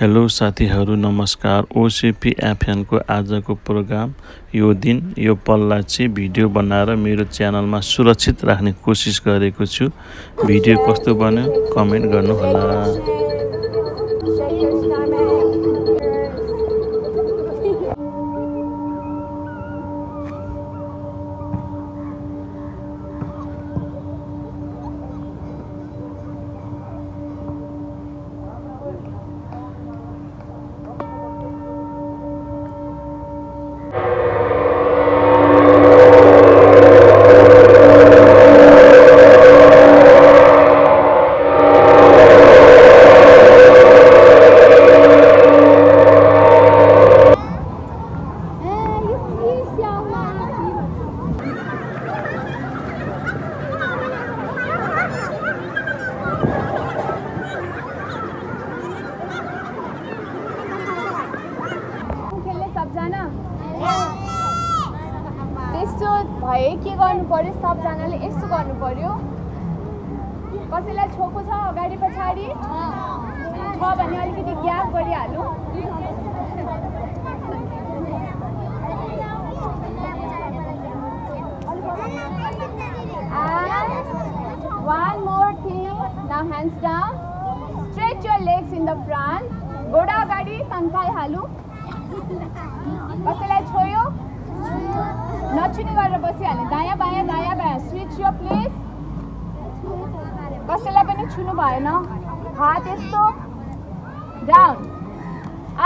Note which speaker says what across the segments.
Speaker 1: Hello साथीहरू नमस्कार। ओसिपी एफएनको आजको प्रोग्राम यो दिन यो पललाई चाहिँ भिडियो बनाएर मेरो च्यानलमा सुरक्षित राख्ने कोसिस गरेको छु। भिडियो कस्तो बन्यो कमेन्ट गर्नुहोला।
Speaker 2: त्यस्तो भए के गर्नु पर्यो? सबजनाले यस्तो गर्नु पर्यो। कसैलाई छोको छ अगाडि पछाडि छ भने अलिकति gap गरिहालौँ। One more thing. Now hands down. Stretch your legs in the front. गोडा अगाडि तन्काइहालौँ। कसैलाई छोयो नछुने गरेर बसिहाल्ने। दायाँ बायाँ दायाँ बायाँ स्विच यो प्लेस। कसैलाई पनि छुनु भएन। हात यस्तो down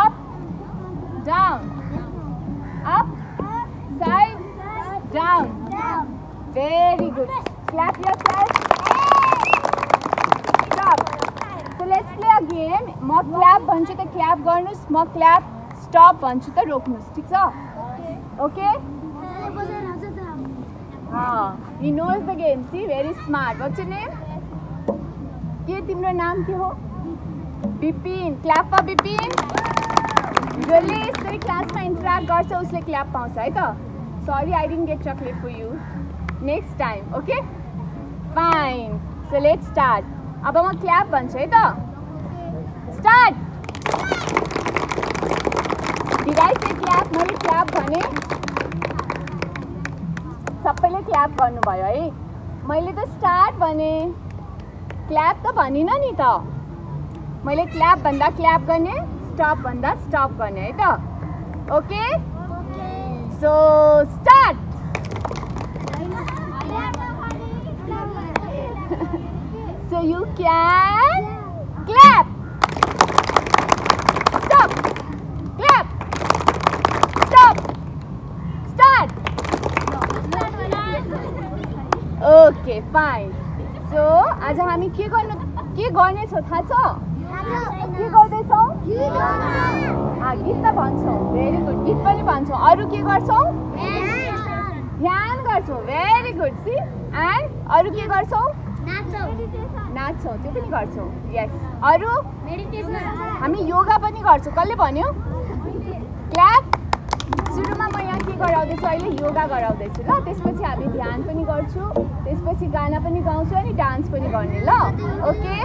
Speaker 2: up down up side down. Very good. Clap yourself. Stop. So let's play a game. म क्ल्याप भन्छु त क्ल्याप गर्नुस्, म क्ल्याप स्टप भन्छु त रोक्नुस्। ठिक छ? Okay? He knows the game. See, very smart. What's your name? के तिम्रो नाम के हो? बिपिन। Clap for Bipin. जसले यसरी क्लासमा इन्टरेक्ट गर्छ उसले क्ल्याप पाउँछ है त। Sorry I didn't get chocolate for you. Next time okay? Fine. So let's start. अब म क्ल्याप भन्छु है त। Start. Did I say clap? मैले क्ल्याप भने सबैले क्ल्याप गर्नुभयो है। मैले त स्टार्ट भने क्ल्याप त भनिनँ नि त। मैले क्ल्याप भन्दा क्ल्याप गर्ने, स्टप भन्दा स्टप गर्ने है त। Okay? So start. So you can clap. Stop. Clap. Stop. Start. Okay fine. So आज हामी के गर्नेछौँ थाहा छ? के गर्दैछौँ? गीत त भन्छौँ। Very good. गीत पनि भन्छौँ। अरू के गर्छौँ? ध्यान गर्छौँ। Very good. सी एन्ड अरू के गर्छौँ? नाच्छौँ। त्यो पनि गर्छौँ। यस। अरू हामी योगा पनि गर्छौँ। कसले भन्यो? क्ल्याप। सुरुमा म यहाँ के गराउँदैछु? अहिले योगा गराउँदैछु ल। त्यसपछि हामी ध्यान पनि गर्छु, त्यसपछि गाना पनि गाउँछु अनि डान्स पनि गर्ने ल। ओके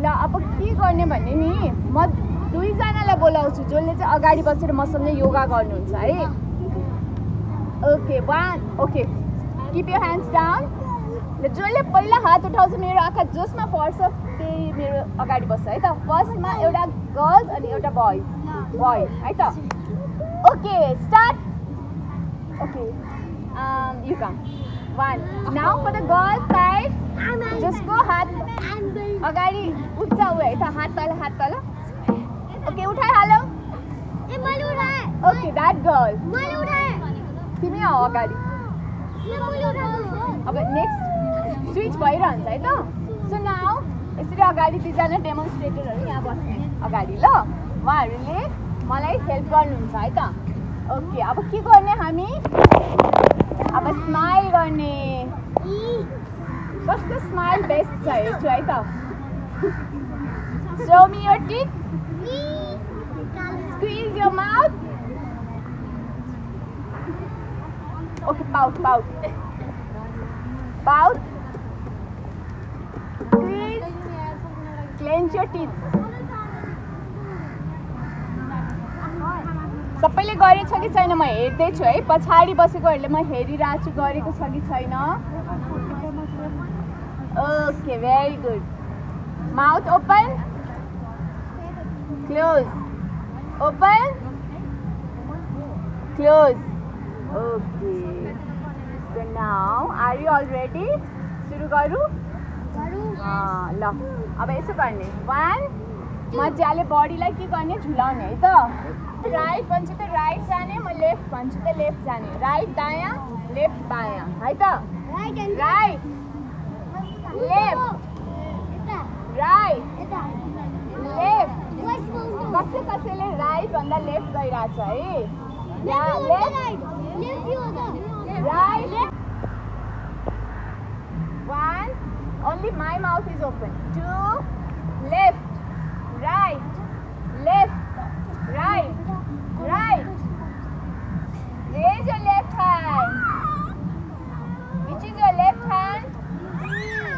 Speaker 2: ल। अब के गर्ने भन्ने नि, म दुईजनालाई बोलाउँछु जसले चाहिँ अगाडि बसेर मसँगै योगा गर्नुहुन्छ है। Okay one. Okay keep your hands down. र जसले पहिला हात उठाउँछ मेरो आँखा जसमा पर्छ त्यही मेरो अगाडि बस्छ है त। फर्स्टमा एउटा गर्ल्स अनि एउटा बोय है त। Okay, start. Okay, you come. One. Now for the girls side, just go हात अगाडि उच्च है त। हात तल। Okay, उठाइहालौ। मैले उठाएँ। Okay, that girl. मैले उठाएँ। तिमी आऊ अगाडि। मैले उठाएँ। अब नेक्स्ट स्विच भइरहन्छ है त। So now यसरी अगाडि दुईजना डेमोन्स्ट्रेटरहरू यहाँ बस्ने अगाडि ल। उहाँहरूले मलाई हेल्प गर्नुहुन्छ है त। ओके अब के गर्ने हामी? अब स्माइल गर्ने। कस्तो स्माइल बेस्ट छ हेर्छु है त। Show me your teeth. Squeeze your mouth. Okay, pout. Pout. Squeeze. Clench your teeth. सबैले गरेछ कि छैन म हेर्दैछु है पछाडि बसेकोहरूले म हेरिरहेको छु गरेको छ कि छैन okay very good mouth open close open close okay so now are you all ready सुरु गरौँ ल अब यसो गर्ने 1 मजाले बडीलाई के गर्ने झुलाउने है त राइट भन्छु त राइट जाने म लेफ्ट भन्छु त लेफ्ट जाने राइट दायाँ लेफ्ट बायाँ है त राइट लेफ्ट राइट लेफ्ट कसैले राइट भन्दा लेफ्ट गइरहेछ है right 1 only my mouth is open 2 left right right raise your left hand which is your left hand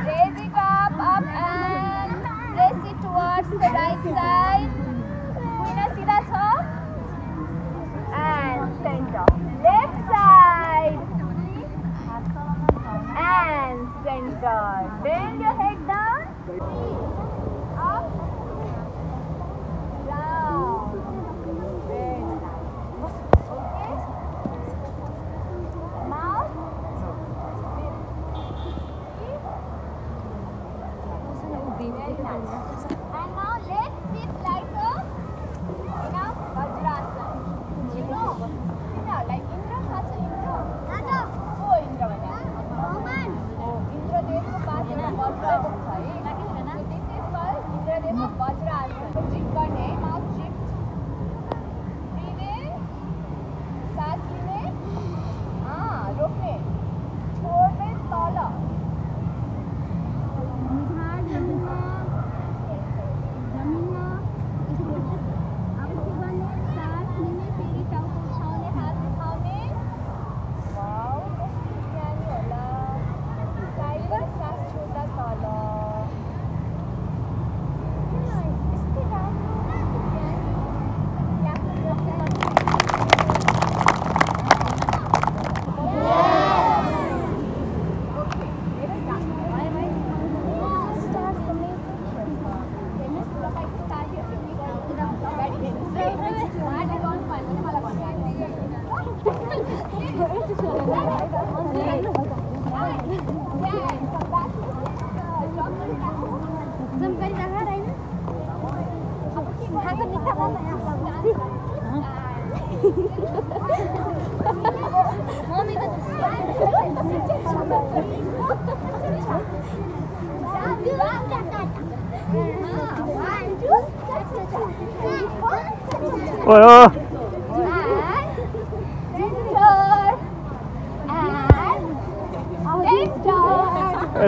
Speaker 2: raise it up and press it towards the right side Kuina sida cha and center left side and center bend your head down up down bend okay mouth very nice and now let's sit like a Vajrasana like Indra Hacha Indra so Indra Indradevको पास एउटा वज्रको छ है so this is called Indradeva Vajrasana drip गर्ने है mouth drip breathe in सास लिने रोक्ने छोड्दै तल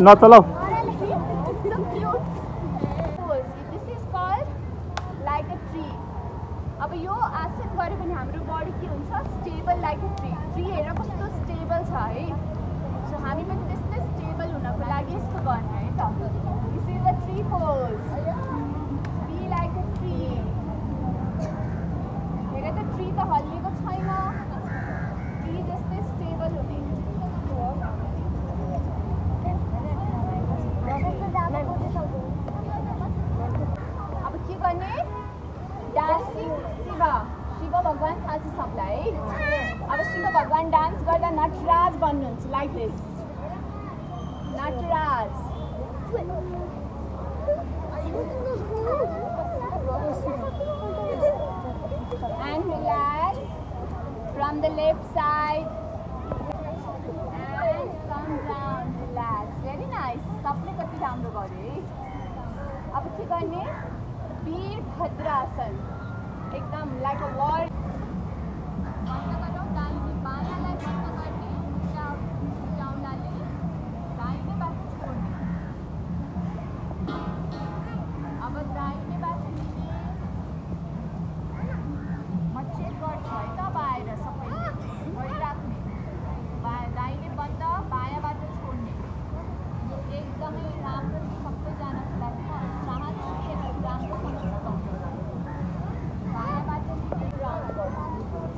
Speaker 1: नचलाऊ
Speaker 2: This is called like a tree. अब यो आसन गर्यो भने हाम्रो बडी के हुन्छ स्टेबल लाइक अ ट्री हेर कस्तो स्टेबल छ है सो हामी पनि त्यस्तै स्टेबल हुनको लागि यस्तो गर्ने है त this is a tree pose be like a tree हेर त ट्री त हल्लिएको छैन ट्री जस्तै स्टेबल हुने अब के गर्ने डान्सिङ शिव भगवान थाहा छ सबलाई अब शिव भगवान डान्स गर्दा नटराज बन्नुहुन्छ like this Nataraja and relax from the left side and come down relax very nice सबले कति राम्रो गरे है अब के गर्ने वीरभद्रासन एकदम लाइक अ वॉर बन्द गरौँ दाहिने बायाँलाई बन्द गर्ने उचाउनाले दाहिनेबाट छोड्ने अब दाहिनेबाट लिने म चेक गर्छु है त बाहिर सबैले गरिराख्ने दाहिने बन्द बायाँबाट छोड्ने एकदमै राम्रो सबैजनाको लागि म चाहन्छु कि राम्रोसँग सिकाउनु बायाँबाट राउन्ड गर्छु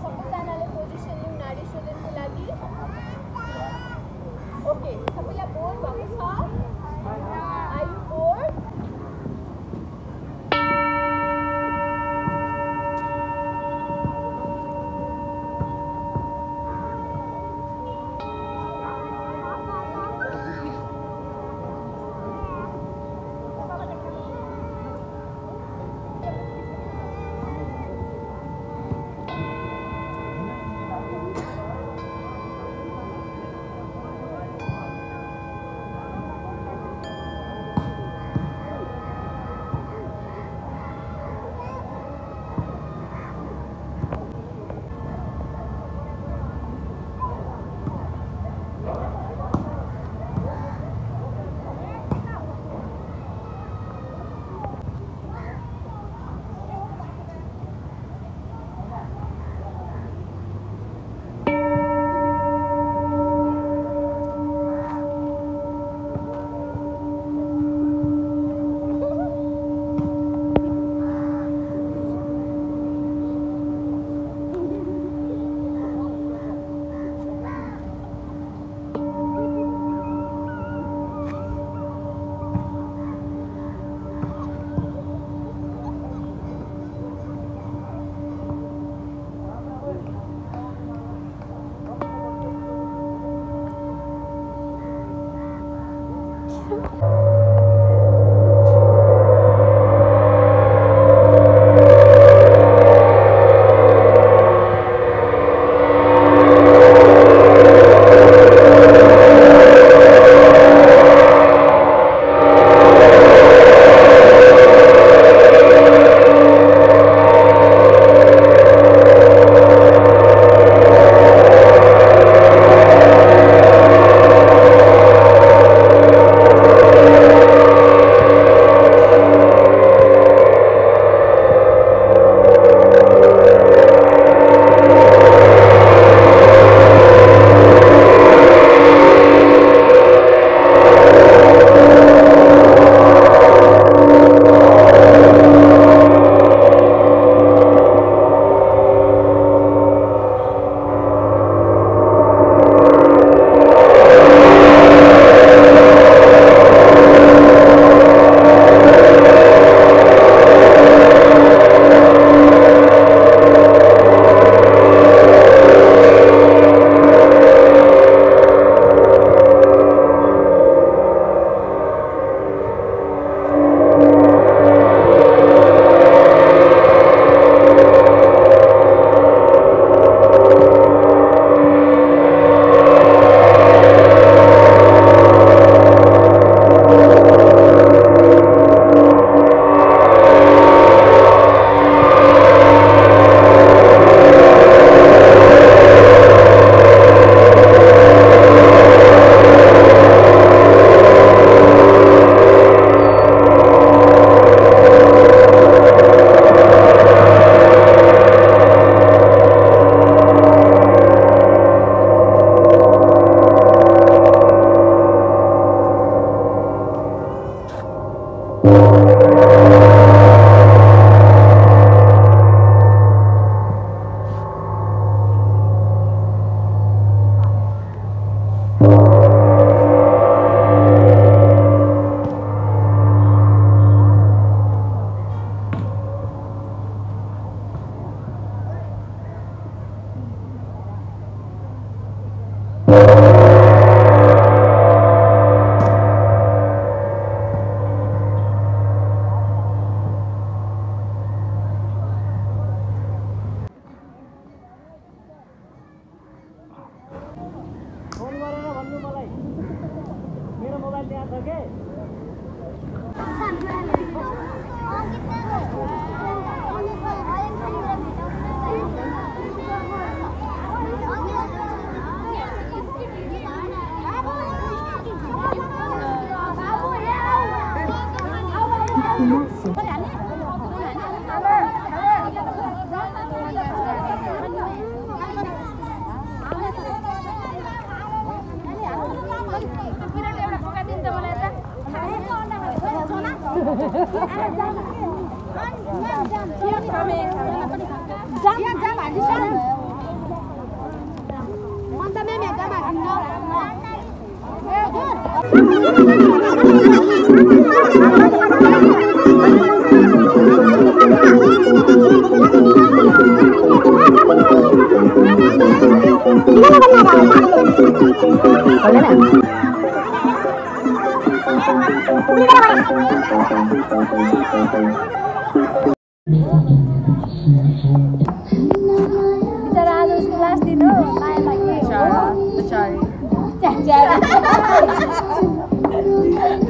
Speaker 2: बिचरा आज उसको लास्ट दिन हो माया लाग्यो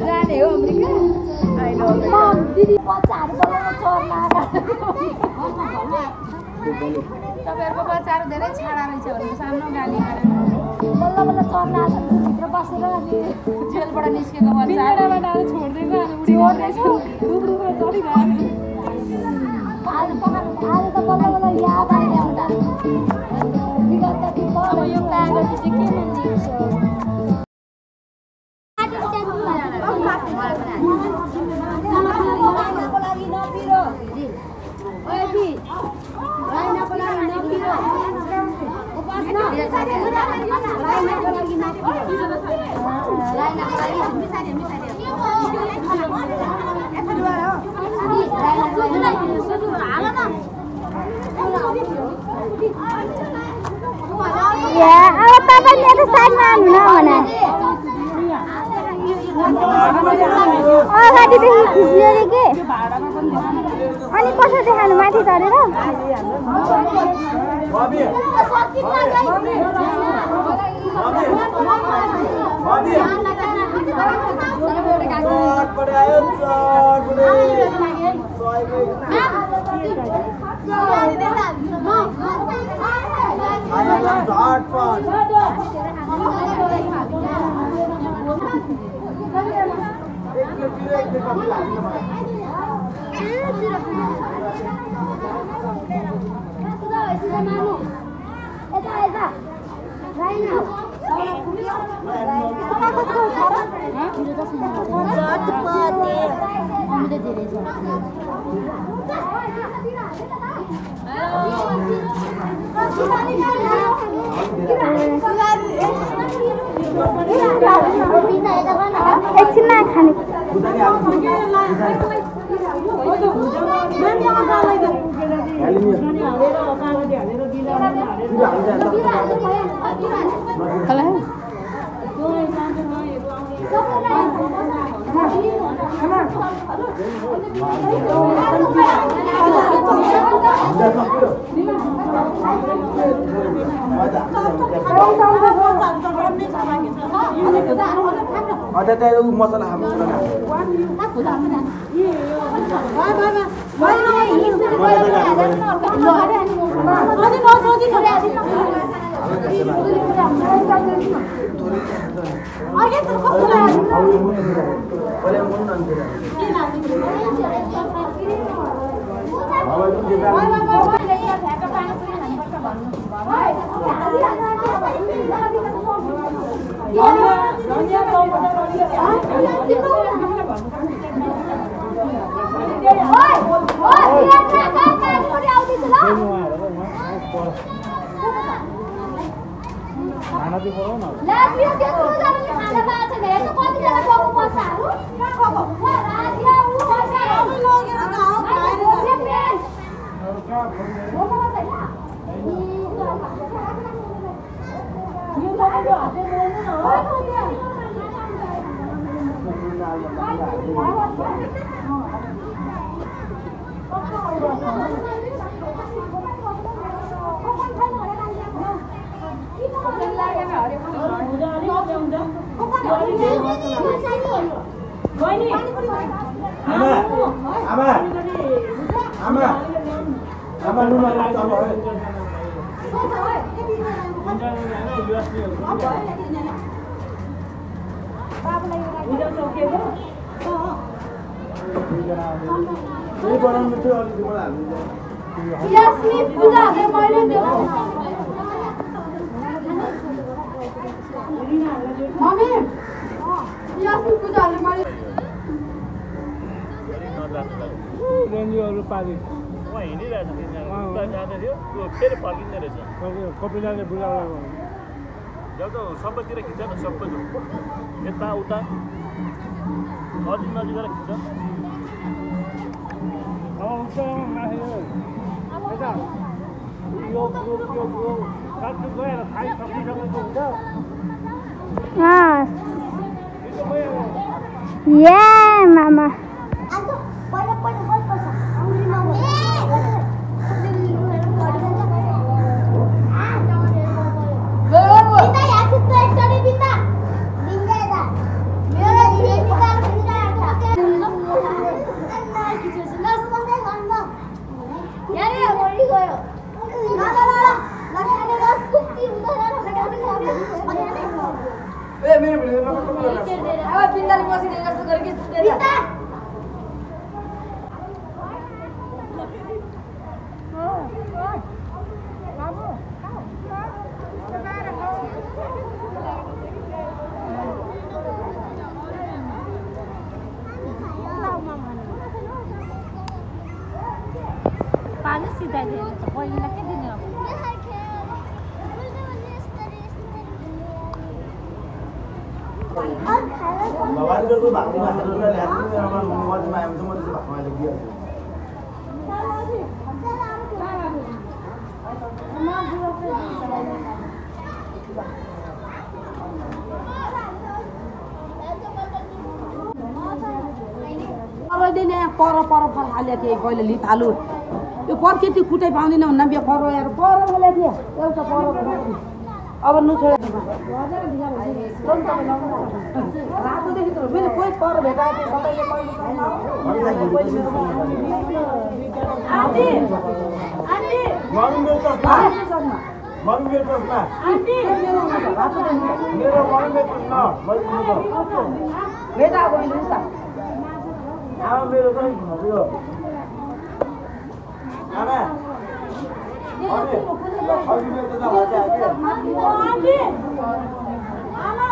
Speaker 2: जाने हो अमेरिका दिदी बच्चाहरू बनाउन चर्न
Speaker 3: तपाईहरुको बच्चाहरु धेरै छाडा रहेछ भने सानो गाली गरेर
Speaker 2: बल्ल बल्ल चर्न आछ भित्र बसेर अनि
Speaker 3: जेलबाट निस्केको बच्चाहरुबाट आज छोड्दैको अनि उडी गर्दैछ डुब्डुबो चढिरहेको
Speaker 2: आज त बल्ल बल्ल याद आयो ल्याउँदा विगत त
Speaker 3: अब यो कागज चाहिँ के मान्दिन्छ
Speaker 2: अब तपाईँ मेरो साइडमा आउनु न अगाडिदेखि खिच्यो अरे के अनि कसो देखाउनु माथि चढेर एकछिनमा खाने
Speaker 4: मसला हाम्रो
Speaker 5: कपिलाले बुझाउला
Speaker 1: जब तो सबैतिर खिच्छ न सबै यता उता नजिक नजिक खिच्छ
Speaker 5: अब उचामा माथि यता यो साथी गएर खाइ सकिसकेको हुन्छ
Speaker 6: Yeah, mama.
Speaker 3: पर फल हाले थिए पहिले लित हालु यो पर्के त्यो कुटै पाउँदैन भन्न बिहा पर यार पर हाले थिए एउटा पर अब नु छोडे रातो देखि त मैले कोही पर भेटाएको सबैले पहिले आन्टी आन्टी
Speaker 5: मम्मी मेरो चस्मा
Speaker 3: आन्टी
Speaker 5: मेरो मम्मी चस्मा
Speaker 3: भेटा गयो त
Speaker 5: आमा मेरो पनि भन्यो आमा अरे अघि मेरो त भन्छ
Speaker 3: आन्टी आमा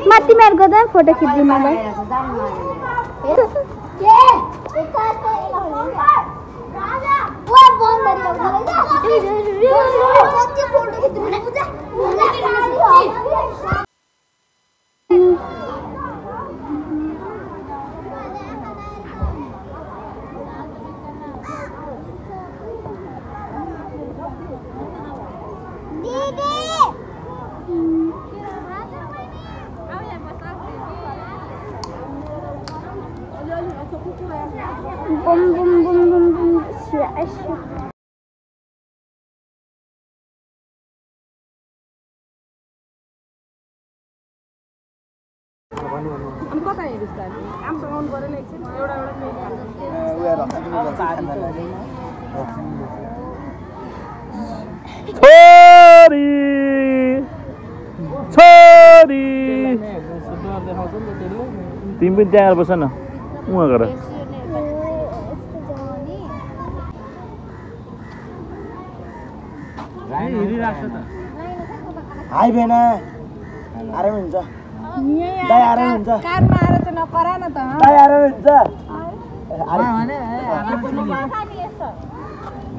Speaker 6: माथि मेरो गर्दा फोटो खिच्दिनु भाइ Bum bum bum bum bum. Slash.
Speaker 3: अनि कता हेरिस् त काम सघाउनु पर्यो नि एकछिन एउटा
Speaker 1: छोरी छोरी तिमी पनि त्यहाँ आएर बस न उहाँ गर
Speaker 5: हाई बेना
Speaker 4: आरामै हुन्छ दाइ आरामै हुन्छ
Speaker 2: कानमा आएर चाहिँ नकरा न त
Speaker 4: दाइ आरामै हुन्छ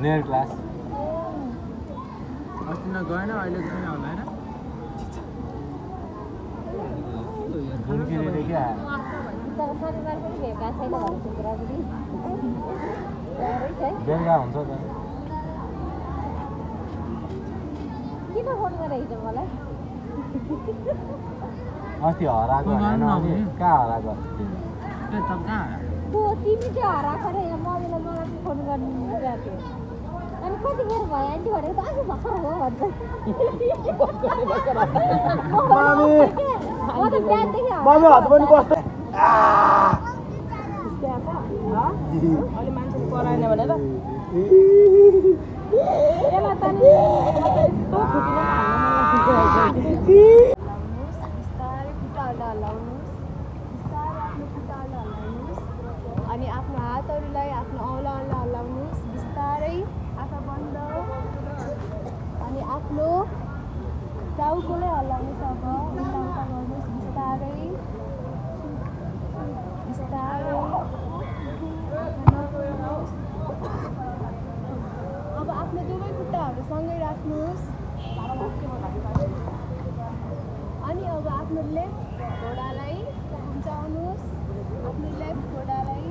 Speaker 5: नेयर क्लास अस्ति न गएन अहिले गएन होला हैन झुम्किने क्या बेलुका हुन्छ त
Speaker 6: किन फोन गरेर हिजो मलाई
Speaker 5: अस्ति हराएको हैन अनि कहाँ हराएको
Speaker 6: तिमी चाहिँ हराएको रे मम्मीले मलाई फोन गर्नु गएको थियो अनि कतिखेर भयो आन्टी भनेको त आज भर्खर हो भन्छ म त बिहानदेखि
Speaker 4: मम्मी हात पनि कस्तो
Speaker 3: अहिले मान्छेले कराएन भनेर
Speaker 2: बिस्तारै खुट्टाहरूलाई हल्लाउनुहोस् बिस्तारै आफ्नो खुट्टाहरूलाई हल्लाउनुहोस् अनि आफ्नो हातहरूलाई आफ्नो औँलाहरूलाई हल्लाउनुहोस् बिस्तारै आँखा बन्द अनि आफ्नो टाउकोलाई हल्लाउनुहोस् अब उल्टा उल्टा गर्नुहोस् बिस्तारै बिस्तारै अब आफ्नो दुवै खुट्टाहरू सँगै राख्नुहोस् अनि अब आफ्नो लेफ्ट घोडालाई उम्चाउनुहोस् आफ्नो लेफ्ट घोडालाई